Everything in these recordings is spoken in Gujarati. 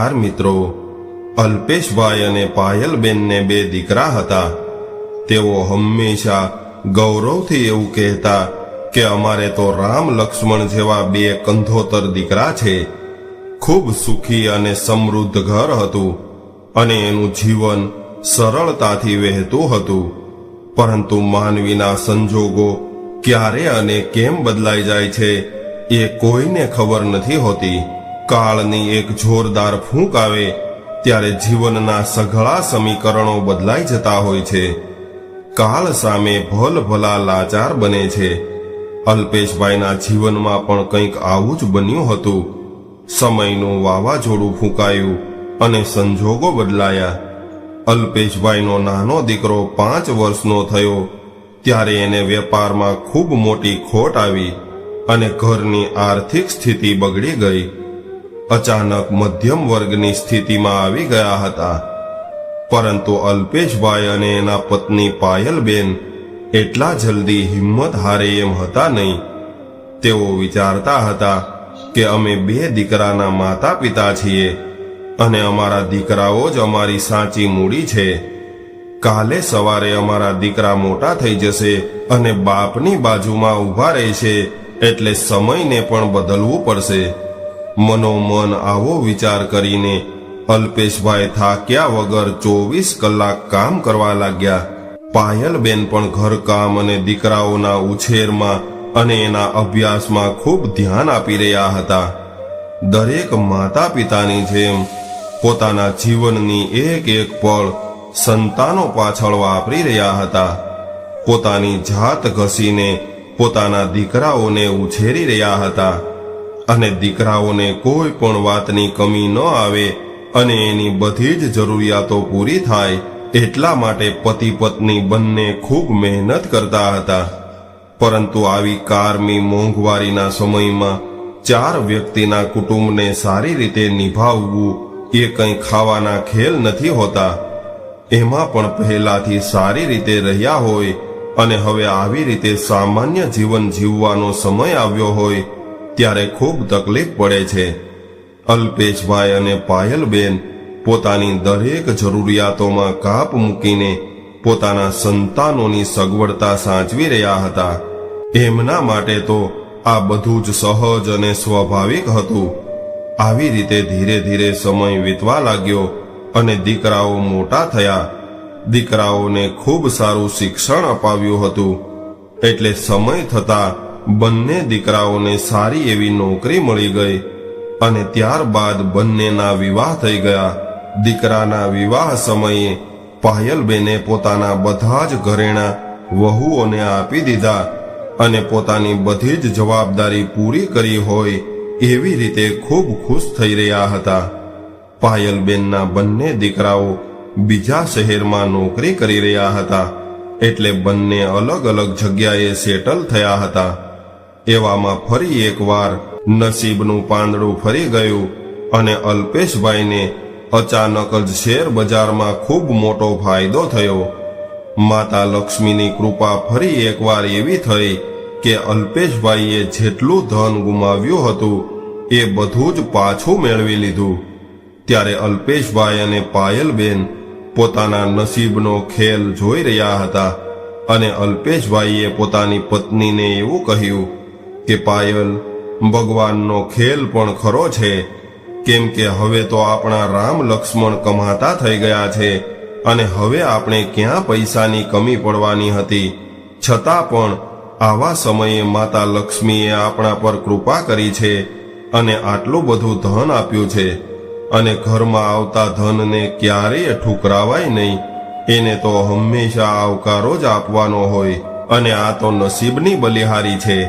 મિત્રો, અલ્પેશભાઈ અને પાયલબેનને બે દીકરા હતા. તેઓ હંમેશા ગૌરવથી એવું કહેતા કે અમારે તો રામ લક્ષ્મણ જેવા બે કંધોતર દીકરા છે. ખૂબ સુખી અને સમૃદ્ધ ઘર હતું અને એનું જીવન સરળતાથી વહેતું હતું. પરંતુ માનવીના સંજોગો ક્યારે અને કેમ બદલાઈ જાય છે એ કોઈને ખબર નથી હોતી. કાળની એક જોરદાર ફૂંક આવે ત્યારે જીવનના સઘળા સમીકરણો બદલાઈ જતા હોય છે. કાળ સામે ભલભલા લાચાર બને છે. અલ્પેશભાઈના જીવનમાં પણ કંઈક આવું જ બન્યું હતું. સમયનું વાવાઝોડું ફૂંકાયું અને સંજોગો બદલાયા. અલ્પેશભાઈનો નાનો દીકરો 5 વર્ષનો થયો ત્યારે એને વેપારમાં ખૂબ મોટી ખોટ આવી અને ઘરની આર્થિક સ્થિતિ બગડી ગઈ. અચાનક મધ્યમ વર્ગની સ્થિતિમાં આવી ગયા હતા. પરંતુ અલ્પેશભાઈ અને એના પત્ની પાયલબેન એટલા જલ્દી હિંમત હારે એમ હતા નહીં. તેઓ વિચારતા હતા કે અમે 2 દીકરાના માતા પિતા છીએ અને અમારા દીકરાઓ જ અમારી સાચી મૂડી છે. કાલે સવારે અમારા દીકરા મોટા થઈ જશે અને બાપની બાજુમાં ઊભા રહેશે એટલે સમયને પણ બદલવું પડશે. મનોમન આવો વિચાર કરીને અલ્પેશભાઈ થાક્યા વગર 24 કલાક કામ કરવા લાગ્યા. પાયલબેન પણ ઘરકામ અને દીકરાઓના ઉછેરમાં અને એના અભ્યાસમાં ખૂબ ધ્યાન આપી રહ્યા હતા. દરેક માતા પિતાની જેમ પોતાના જીવનની એક એક પળ સંતાનો પાછળ વાપરી રહ્યા હતા. પોતાની જાત ઘસીને પોતાના દીકરાઓને ઉછેરી રહ્યા હતા અને દીકરાઓને કોઈ પણ વાતની કમી ન આવે અને એની બધી જ જરૂરિયાતો પૂરી થાય એટલા માટે પતિ પત્ની બંને ખૂબ મહેનત કરતા હતા. પરંતુ આવી કારમી મોંઘવારીના સમયમાં 4 વ્યક્તિના કુટુંબને સારી રીતે નિભાવવું એ કંઈ ખાવાના ખેલ નથી હોતા. એમાં પણ પહેલાથી સારી રીતે રહ્યા હોય અને હવે આવી રીતે સામાન્ય જીવન જીવવાનો સમય આવ્યો હોય ત્યારે ખૂબ તકલીફ પડે છે. અલ્પેશભાઈ અને પાયલબેન પોતાની દરેક જરૂરિયાતોમાં કાપ મૂકીને પોતાના સંતાનોની સગવડતા સાચવી રહ્યા હતા. એમના માટે તો આ બધું જ સહજ અને સ્વાભાવિક હતું. આવી રીતે ધીરે ધીરે સમય વીતવા લાગ્યો અને દીકરાઓ મોટા થયા. દીકરાઓને ખૂબ સારું શિક્ષણ અપાવ્યું હતું એટલે સમય થતાં બંને દીકરાઓને સારી એવી નોકરી મળી ગઈ અને ત્યારબાદ બંનેના વિવાહ થઈ ગયા. દીકરાના વિવાહ સમયે પાયલબેને પોતાના બધા જ ઘરેણાં વહુઓને આપી દીધા અને પોતાની બધી જ જવાબદારી પૂરી કરી હોય એવી રીતે ખૂબ ખુશ થઈ રહ્યા હતા. પાયલબેનના બંને દીકરાઓ બીજા શહેરમાં નોકરી કરી રહ્યા હતા એટલે બંને અલગ અલગ જગ્યાએ સેટલ થયા હતા. એવામાં ફરી એકવાર નસીબનું પાંદડું ફરી ગયું અને અલ્પેશભાઈને અચાનક જ શેર બજારમાં ખૂબ મોટો ફાયદો થયો. માતા લક્ષ્મીની કૃપા ફરી એકવાર એવી થઈ કે અલ્પેશભાઈએ જેટલું ધન ગુમાવ્યું હતું એ બધું જ પાછું મેળવી લીધું. ત્યારે અલ્પેશભાઈ અને પાયલબેન પોતાના નસીબનો ખેલ જોઈ રહ્યા હતા અને અલ્પેશભાઈએ પોતાની પત્નીને એવું કહ્યું કે પાયલ, ભગવાનનો ખેલ પણ ખરો છે. કેમ કે હવે તો આપણા રામ લક્ષ્મણ કમાતા થઈ ગયા છે અને હવે આપણે ક્યાં પૈસાની કમી પડવાની હતી. છતાં પણ આવા સમયે માતા લક્ષ્મીએ આપણા પર કૃપા કરી છે અને આટલું બધું ધન આપ્યું છે અને ઘરમાં આવતા ધનને ક્યારેય ઠુકરાવાય નહીં. એને તો હંમેશા આવકારો જ આપવાનો હોય અને આ તો નસીબની બલિહારી છે.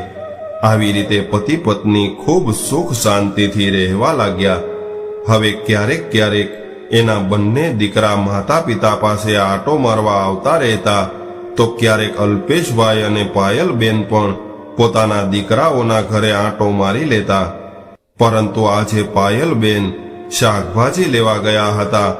આવી રીતે પતિ પત્ની ખૂબ સુખ શાંતિથી રહેવા લાગ્યા. હવે ક્યારેક ક્યારેક એના બંને દીકરા માતા પિતા પાસે આંટો મારવા આવતા રહેતા તો ક્યારેક અલ્પેશભાઈ અને પાયલબેન પણ પોતાના દીકરાઓના ઘરે આંટો મારી લેતા. પરંતુ આજે પાયલબેન શાકભાજી લેવા ગયા હતા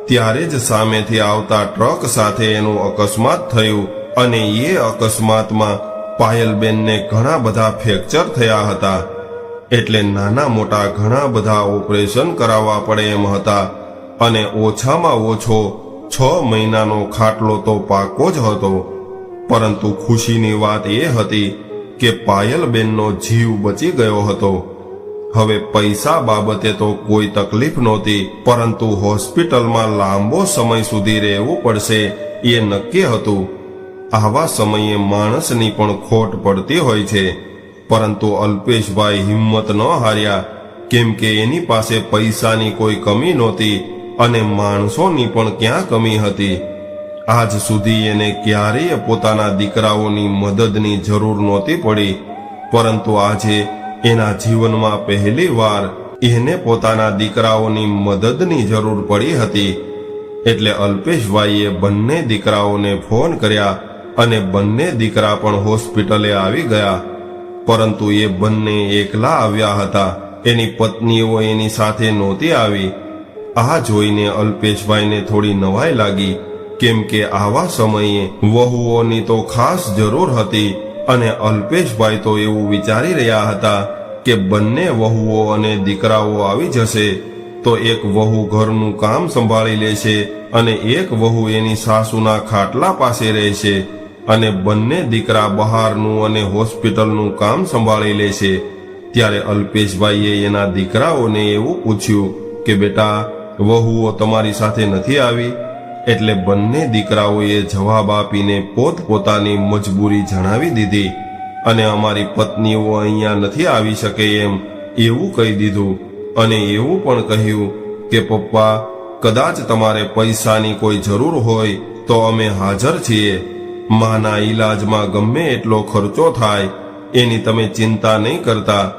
ત્યારે જ સામેથી આવતા ટ્રક સાથે એનું અકસ્માત થયું અને એ અકસ્માતમાં પાયલબેનને ઘણા બધા ફ્રેક્ચર થયા હતા. એટલે નાના મોટા ઘણા બધા ઓપરેશન કરાવવા પડે એમ હતા અને ઓછામાં ઓછો 6 મહિનાનો ખાટલો તો પાકો જ હતો. પરંતુ ખુશીની વાત એ હતી કે પાયલબેનનો જીવ બચી ગયો હતો. હવે પૈસા બાબતે તો કોઈ તકલીફ નહોતી, પરંતુ હોસ્પિટલમાં લાંબો સમય સુધી રહેવું પડશે એ નક્કી હતું. આવા સમયે માણસની પણ ખોટ પડતી હોય છે, પરંતુ અલ્પેશભાઈ હિંમત ન હાર્યા, કેમ કે એની પાસે પૈસાની કોઈ કમી નહોતી અને માણસોની પણ ક્યાં કમી હતી. આજ સુધી એને ક્યારેય પોતાના દીકરાઓની મદદની જરૂર નહોતી પડી, પરંતુ આજે એના જીવનમાં પહેલી વાર એને પોતાના દીકરાઓની મદદની જરૂર પડી હતી. એટલે અલ્પેશભાઈએ બંને દીકરાઓને ફોન કર્યા અને બંને દીકરા પણ હોસ્પિટલે આવી ગયા. પરંતુ એ બંને એકલા આવ્યા હતા, એની પત્નીઓ એની સાથે નહોતી આવી. આ જોઈને અલ્પેશભાઈને થોડી નવાઈ લાગી, કેમ કે આવા સમયે વહુઓની તો ખાસ જરૂર હતી અને અલ્પેશભાઈ તો એવું વિચારી રહ્યા હતા કે બંને વહુઓ અને દીકરાઓ આવી જશે તો એક વહુ ઘરનું કામ સંભાળી લેશે અને એક વહુ એની સાસુના ખાટલા પાસે રહેશે અને બંને દીકરા બહારનું અને હોસ્પિટલનું કામ સંભાળી લેશે. ત્યારે અલ્પેશભાઈએ એના દીકરાઓને એવું પૂછ્યું કે બેટા, વહુઓ તમારી સાથે નથી આવી? એટલે બંને દીકરાઓએ જવાબ આપીને પોતપોતાની મજબૂરી જણાવી દીધી અને અમારી પત્નીઓ અહીંયા નથી આવી શકે એવું કહી દીધું. અને એવું પણ કહ્યું કે પપ્પા, કદાચ તમારે પૈસાની કોઈ જરૂર હોય તો અમે હાજર છીએ. માના ઈલાજમાં ગમે એટલો ખર્ચો થાય એની તમે ચિંતા નહીં કરતા.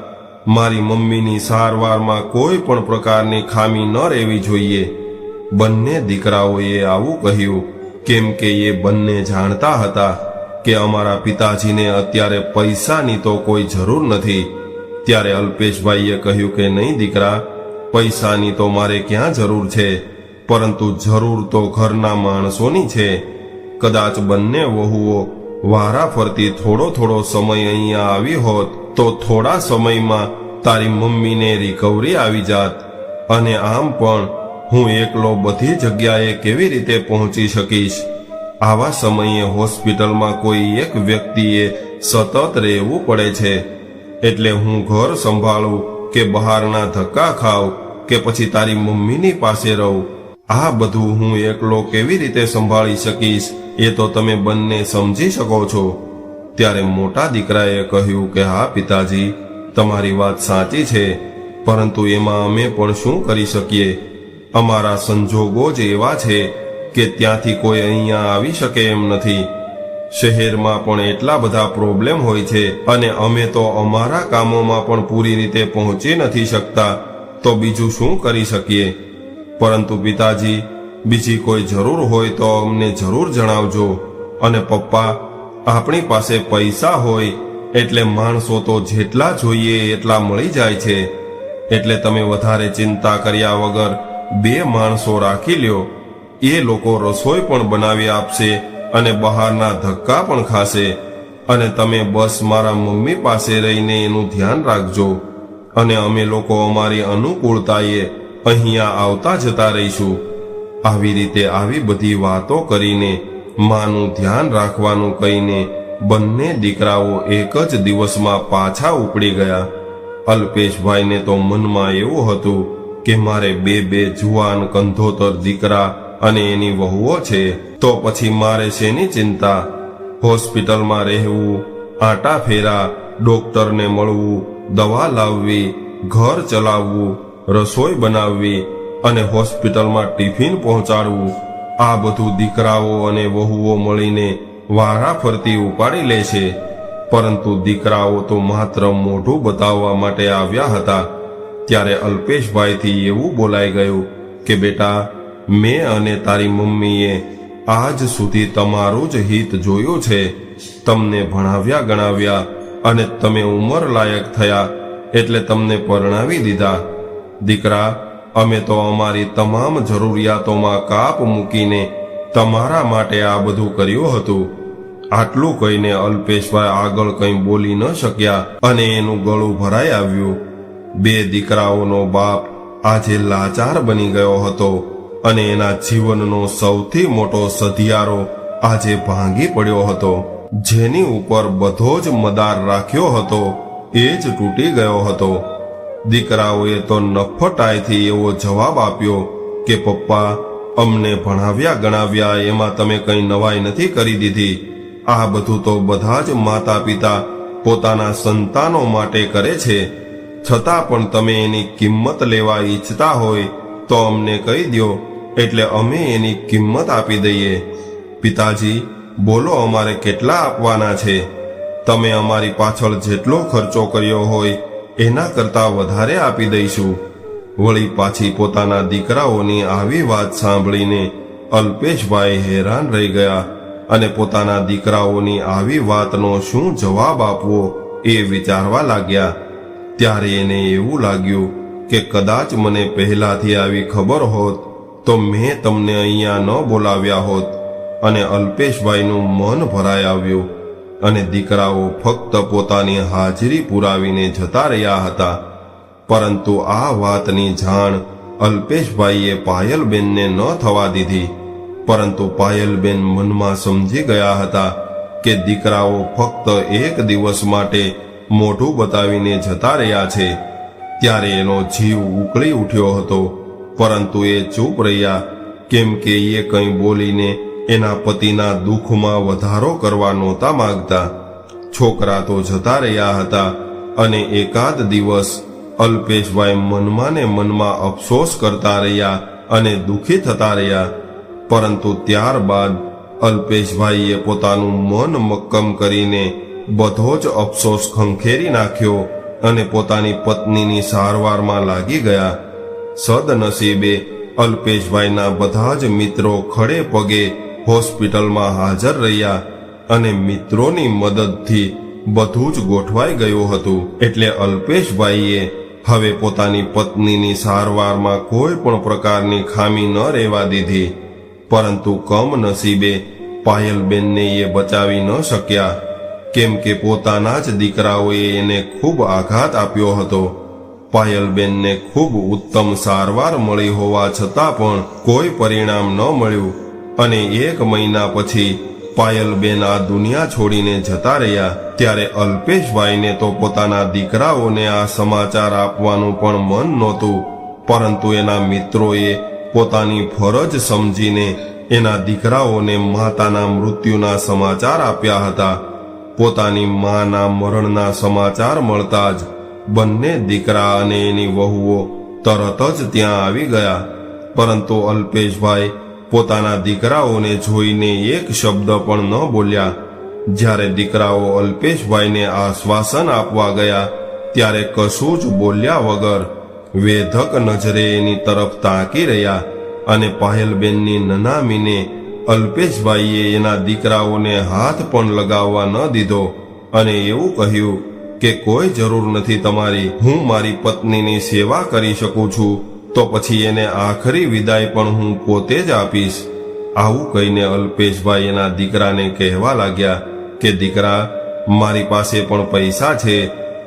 મારી મમ્મીની સારવારમાં કોઈ પણ પ્રકારની ખામી ન રહેવી જોઈએ. બંને દીકરાઓએ આવું કહ્યું, કેમ કે એ બંને જાણતા હતા કે અમારા પિતાજીને અત્યારે પૈસાની તો કોઈ જરૂર નથી. ત્યારે અલ્પેશભાઈએ કહ્યું કે નહીં દીકરા, પૈસાની તો મારે ક્યાં જરૂર છે, પરંતુ જરૂર તો ઘરના માણસોની છે. કદાચ બંને વહુઓ વારા ફરતી થોડો સમય અહીંયા આવી હોત તો થોડા સમયમાં તારી મમ્મીને રિકવરી આવી જાત, અને આમ પણ હું એકલો બધી જગ્યાએ કેવી રીતે પહોંચી શકીશ. આવા સમયે હોસ્પિટલમાં કોઈ એક વ્યક્તિએ સતત રહેવું પડે છે. એટલે હું ઘર સંભાળું કે બહારના ધક્કા ખાવ કે પછી તારી મમ્મીની પાસે રહું, આ બધું હું એકલો કેવી રીતે સંભાળી શકીશ એ તો તમે બંને સમજી શકો છો. ત્યારે મોટા દીકરાએ કહ્યું કે હા પિતાજી, તમારી વાત સાચી છે, પરંતુ એમાં અમે પણ શું કરી શકીએ? અમારા સંજોગો જ એવા છે કે ત્યાંથી કોઈ અહીંયા આવી શકે એમ નથી. શહેરમાં પણ એટલા બધા પ્રોબ્લેમ હોય છે અને અમે તો અમારા કામોમાં પણ પૂરી રીતે પહોંચી નથી શકતા, તો બીજું શું કરી શકીએ? પરંતુ પિતાજી, બીજી કોઈ જરૂર હોય તો અમને જરૂર જણાવજો. અને પપ્પા, આપણી પાસે પૈસા હોય એટલે માણસો તો જેટલા જોઈએ એટલા મળી જાય છે. એટલે તમે વધારે ચિંતા કર્યા વગર 2 માણસો રાખી લ્યો. એ લોકો રસોઈ પણ બનાવી આપશે અને બહારના ધક્કા પણ ખાશે. અને તમે બસ મારા મમ્મી પાસે રહીને એનું ધ્યાન રાખજો અને અમે લોકો અમારી અનુકૂળતાએ અહીંયા આવતા જતા રહીશું. આવી રીતે આવી બધી વાતો કરીને માનું ધ્યાન રાખવાનું કહીને બંને દીકરાઓ એક જ દિવસમાં પાછા ઉપડી ગયા. અલ્પેશભાઈને તો મનમાં એવું હતું કે મારે 2 જુવાન કંધોતર દીકરા અને એની વહુઓ છે, તો પછી મારે શેની ચિંતા? હોસ્પિટલમાં રહેવું, આટા ફેરા, ડોક્ટરને મળવું, દવા લાવવી, ઘર ચલાવવું, રસોઈ બનાવવી અને હોસ્પિટલમાં ટિફિન પહોંચાડવું, આ બધું દીકરાઓ અને વહુઓ મળીને વારા ફરતી ઉપાડી લે છે. પરંતુ દીકરાઓ તો માત્ર મોઢું બતાવવા માટે આવ્યા હતા. ત્યારે અલ્પેશભાઈથી એવું બોલાઈ ગયું કે બેટા, મેં અને તારી મમ્મીએ આજ સુધી તમારું જ હિત જોયું છે. તમને ભણાવ્યા ગણાવ્યા અને તમે ઉંમર લાયક થયા એટલે તમને પરણાવી દીધા. દીકરા, અમે તો અમારી તમામ જરૂરિયાતોમાં કાપ મૂકીને તમારા માટે આ બધું કર્યું હતું. આટલું કહીને અલ્પેશભાઈ આગળ કંઈ બોલી ન શક્યા અને એનું ગળું ભરાઈ આવ્યું. બે દીકરાઓનો બાપ આજે લાચાર બની ગયો હતો અને એના જીવનનો સૌથી મોટો સધિયારો આજે ભાંગી પડ્યો હતો. જેની ઉપર બધો જ મદાર રાખ્યો હતો એ જ તૂટી ગયો હતો. દીકરાઓએ તો નફટાઈથી એવો જવાબ આપ્યો કે પપ્પા, અમને ભણાવ્યા ગણાવ્યા એમાં તમે કંઈ નવાઈ નથી કરી દીધી. આ બધું તો બધા જ માતા પિતા પોતાના સંતાનો માટે કરે છે, છતાં પણ તમે એની કિંમત લેવા ઈચ્છતા હોય તો અમને કહી દો, એટલે અમે એની કિંમત આપી દઈએ. પિતાજી, બોલો, અમારે કેટલા આપવાના છે? તમે અમારી પાછળ જેટલો ખર્ચો કર્યો હોય એના કરતાં વધારે આપી દઈશું. વળી પાછી પોતાના દીકરાઓની આવી વાત સાંભળીને અલ્પેશભાઈ હેરાન રહી ગયા અને પોતાના દીકરાઓની આવી વાતનો શું જવાબ આપવો એ વિચારવા લાગ્યા. ત્યારે એને એવું લાગ્યું કે કદાચ મને પહેલાથી આવી ખબર હોત તો મેં તમને અહીંયા ન બોલાવ્યા હોત. અને અલ્પેશભાઈનું મન ભરાઈ આવ્યું અને દીકરાઓ ફક્ત પોતાની હાજરી પુરાવીને જતા રહ્યા હતા. પરંતુ આ વાતની જાણ અલ્પેશભાઈએ પાયલબેનને ન થવા દીધી. પરંતુ પાયલબેન મનમાં સમજી ગયા હતા કે દીકરાઓ ફક્ત એક દિવસ માટે મોઢું બતાવીને જતા રહ્યા છે. ત્યારે એનો જીવ ઉકળી ઉઠ્યો હતો, પરંતુ એ ચૂપ રહ્યા, કેમ કે એ કંઈ બોલીને એના પતિના દુઃખમાં વધારો કરવા નહોતા માંગતા. છોકરા તો જતા રહ્યા હતા અને એકાદ દિવસ અલ્પેશભાઈ મનમાં ને મનમાં અફસોસ કરતા રહ્યા અને દુઃખી થતા રહ્યા. પરંતુ ત્યારબાદ અલ્પેશભાઈએ પોતાનું મન મક્કમ કરીને બધો જ અફસોસ ખંખેરી નાખ્યો અને પોતાની પત્નીની સારવારમાં લાગી ગયા. સદનસીબે અલ્પેશભાઈના બધા જ મિત્રો ખડે પગે હોસ્પિટલમાં હાજર રહ્યા અને મિત્રોની મદદથી બધું જ ગોઠવાઈ ગયું હતું. એટલે અલ્પેશભાઈએ હવે પોતાની પત્નીની સારવારમાં કોઈ પણ પ્રકારની ખામી ન રહેવા દીધી. પરંતુ કમનસીબે પાયલબેનને એ બચાવી ન શક્યા, કેમ કે પોતાના જ દીકરાઓએ એને ખૂબ આઘાત આપ્યો હતો. પાયલબેનને ખૂબ ઉત્તમ સારવાર મળી હોવા છતાં પણ કોઈ પરિણામ ન મળ્યું અને 1 મહિના પછી પાયલબેન આ દુનિયા છોડીને જતા રહ્યા. ત્યારે અલ્પેશભાઈને તો પોતાના દીકરાઓને આ સમાચાર આપવાનું પણ મન નહોતું, પરંતુ એના મિત્રોએ પોતાની ફરજ સમજીને એના દીકરાઓને માતાના મૃત્યુના સમાચાર આપ્યા હતા. પોતાની માના મરણના સમાચાર મળતા જ બંને દીકરા અને એની વહુઓ તરત જ ત્યાં આવી ગયા. પરંતુ અલ્પેશભાઈ પોતાના દીકરાઓને જોઈને એક શબ્દ પણ ન બોલ્યા. જ્યારે દીકરાઓ અલ્પેશભાઈને આશ્વાસન આપવા ગયા ત્યારે કશું જ બોલ્યા વગર વેધક નજરે એની તરફ તાકી રહ્યા. અને પાયલબેનની નનામીને અલ્પેશભાઈએ એના દીકરાઓને હાથ પણ લગાવવા ન દીધો અને એવું કહ્યું કે કોઈ જરૂર નથી તમારી, હું મારી પત્નીની સેવા કરી શકું છું, તો પછી એને આખરી વિદાય પણ હું પોતે જ આપીશ. આવું કહીને અલ્પેશભાઈ એના દીકરાને કહેવા લાગ્યા કે દીકરા, મારી પાસે પણ પૈસા છે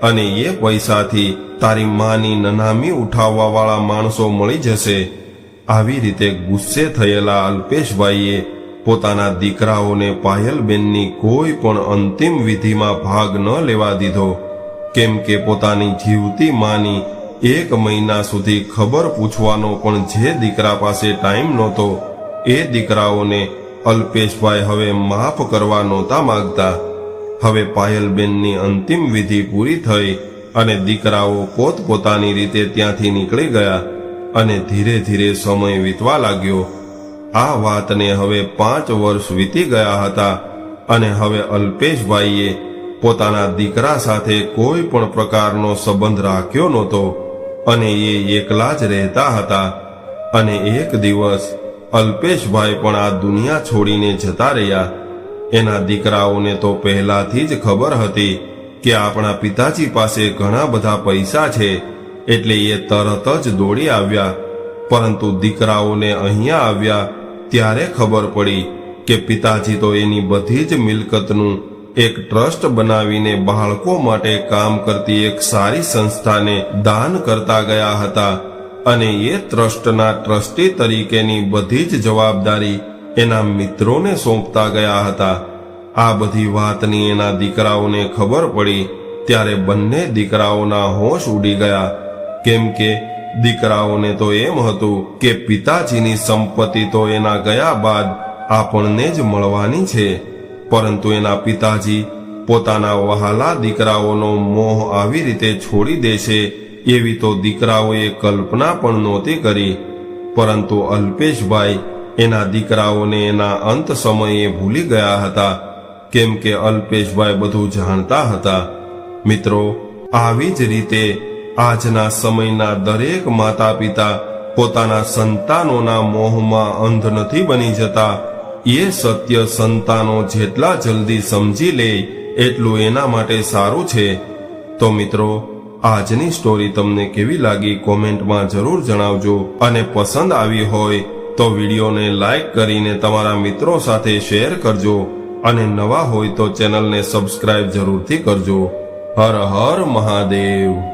અને એ પૈસાથી તારી માની નનામી ઉઠાવવા વાળા માણસો મળી જશે. આવી રીતે ગુસ્સે થયેલા અલ્પેશભાઈએ પોતાના દીકરાઓને પાયલબેનની કોઈ પણ અંતિમ વિધિમાં ભાગ ન લેવા દીધો, કેમ કે પોતાની જીવતી માની 1 મહિના સુધી ખબર પૂછવાનો પણ જે દીકરા પાસે ટાઈમ નહોતો, એ દીકરાઓને અલ્પેશભાઈ હવે માફ કરવા નહોતા માંગતા. હવે પાયલબેનની અંતિમ વિધિ પૂરી થઈ અને દીકરાઓ પોતપોતાની રીતે ત્યાંથી નીકળી ગયા અને ધીરે ધીરે સમય વીતવા લાગ્યો. આ વાતને હવે 5 વર્ષ વીતી ગયા હતા અને હવે અલ્પેશભાઈએ પોતાના દીકરા સાથે કોઈ પણ પ્રકારનો સંબંધ રાખ્યો નહોતો અને એ એકલા જ રહેતા હતા. અને એક દિવસ અલ્પેશભાઈ પણ આ દુનિયા છોડીને જતા રહ્યા. એના દીકરાઓને તો પહેલાથી જ ખબર હતી કે આપણા પિતાજી પાસે ઘણા બધા પૈસા છે, એટલે એ તરત જ દોડી આવ્યા. પરંતુ દીકરાઓને અહીંયા આવ્યા ત્યારે ખબર પડી કે પિતાજી તો એની બધી જ મિલકતનું એક ટ્રસ્ટ બનાવીને બાળકો માટે કામ કરતી એક સારી સંસ્થાને દાન કરતા ગયા હતા અને એ ટ્રસ્ટના ટ્રસ્ટી તરીકેની બધી જ જવાબદારી એના મિત્રોને સોંપતા ગયા હતા. આ બધી વાતની એના દીકરાઓને ખબર પડી ત્યારે બંને દીકરાઓના હોશ ઉડી ગયા, કેમ કે દીકરાઓને તો એમ હતું કે પિતાજીની સંપત્તિ તો એના ગયા બાદ આપણને જ મળવાની છે, પરંતુ એના પિતાજી પોતાના વહાલા દીકરાઓનો મોહ આવી રીતે છોડી દેશે એવી તો દીકરાઓએ કલ્પના પણ નહોતી કરી. પરંતુ અલ્પેશભાઈ એના દીકરાઓને એના અંત સમયે ભૂલી ગયા હતા, કેમ કે અલ્પેશભાઈ બધું જાણતા હતા. મિત્રો, આવી જ રીતે આજના સમયના દરેક માતા પિતા પોતાના સંતાનોના મોહમાં અંધ નથી બની જતા. એ સત્ય સંતાનો જેટલા જલ્દી સમજી લે એટલું એના માટે સારું છે. તો મિત્રો, આજની સ્ટોરી તમને કેવી લાગી કોમેન્ટમાં જરૂર જણાવજો, અને પસંદ આવી હોય તો વિડીયોને લાઈક કરીને તમારા મિત્રો સાથે શેર કરજો, અને નવા હોય તો ચેનલને સબસ્ક્રાઇબ જરૂરથી કરજો. હર હર મહાદેવ.